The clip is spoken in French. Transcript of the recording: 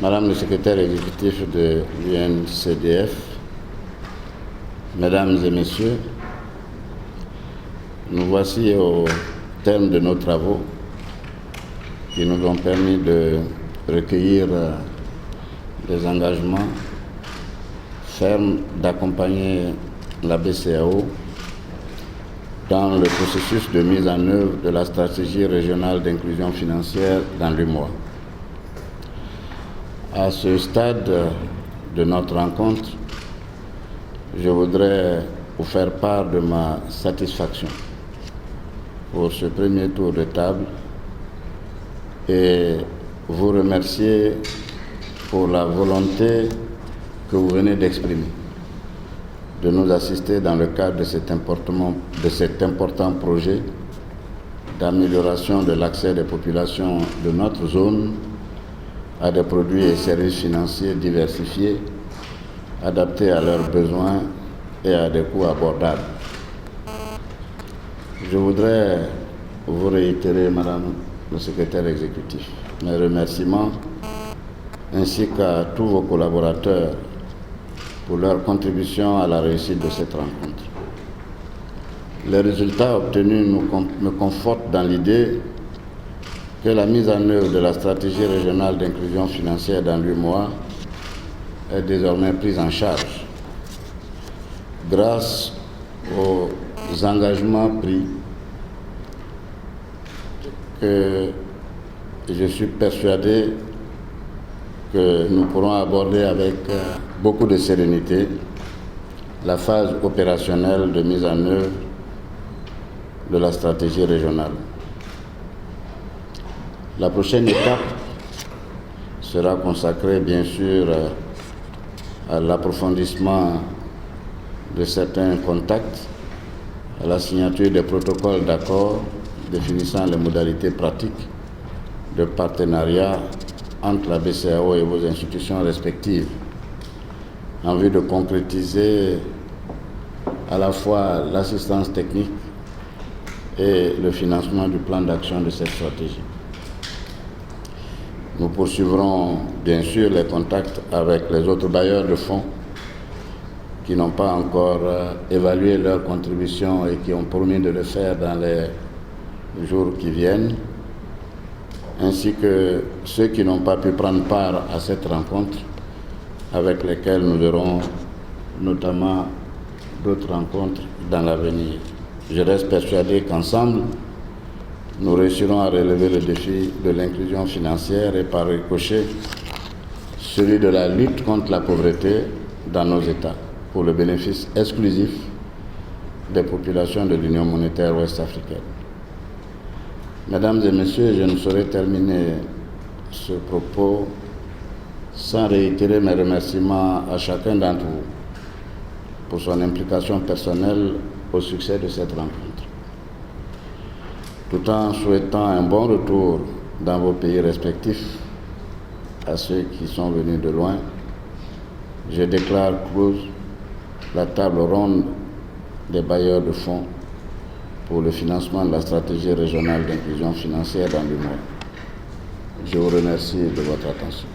Madame le secrétaire exécutif de l'UNCDF, Mesdames et Messieurs, nous voici au terme de nos travaux qui nous ont permis de recueillir des engagements fermes d'accompagner la BCEAO dans le processus de mise en œuvre de la stratégie régionale d'inclusion financière dans l'UEMOA. À ce stade de notre rencontre, je voudrais vous faire part de ma satisfaction pour ce premier tour de table et vous remercier pour la volonté que vous venez d'exprimer de nous assister dans le cadre de cet important projet d'amélioration de l'accès des populations de notre zone à des produits et services financiers diversifiés, adaptés à leurs besoins et à des coûts abordables. Je voudrais vous réitérer, Madame le secrétaire exécutif, mes remerciements ainsi qu'à tous vos collaborateurs pour leur contribution à la réussite de cette rencontre. Les résultats obtenus me confortent dans l'idée que la mise en œuvre de la stratégie régionale d'inclusion financière dans l'UEMOA est désormais prise en charge grâce aux engagements pris que je suis persuadé que nous pourrons aborder avec beaucoup de sérénité la phase opérationnelle de mise en œuvre de la stratégie régionale. La prochaine étape sera consacrée bien sûr à l'approfondissement de certains contacts, à la signature des protocoles d'accord définissant les modalités pratiques de partenariat entre la BCEAO et vos institutions respectives, en vue de concrétiser à la fois l'assistance technique et le financement du plan d'action de cette stratégie. Nous poursuivrons bien sûr les contacts avec les autres bailleurs de fonds qui n'ont pas encore évalué leur contribution et qui ont promis de le faire dans les jours qui viennent, ainsi que ceux qui n'ont pas pu prendre part à cette rencontre, avec lesquels nous aurons notamment d'autres rencontres dans l'avenir. Je reste persuadé qu'ensemble, nous réussirons à relever le défi de l'inclusion financière et par ricochet, celui de la lutte contre la pauvreté dans nos États, pour le bénéfice exclusif des populations de l'Union monétaire ouest-africaine. Mesdames et Messieurs, je ne saurais terminer ce propos sans réitérer mes remerciements à chacun d'entre vous pour son implication personnelle au succès de cette rencontre. Tout en souhaitant un bon retour dans vos pays respectifs à ceux qui sont venus de loin, je déclare close la table ronde des bailleurs de fonds pour le financement de la stratégie régionale d'inclusion financière dans l'UEMOA. Je vous remercie de votre attention.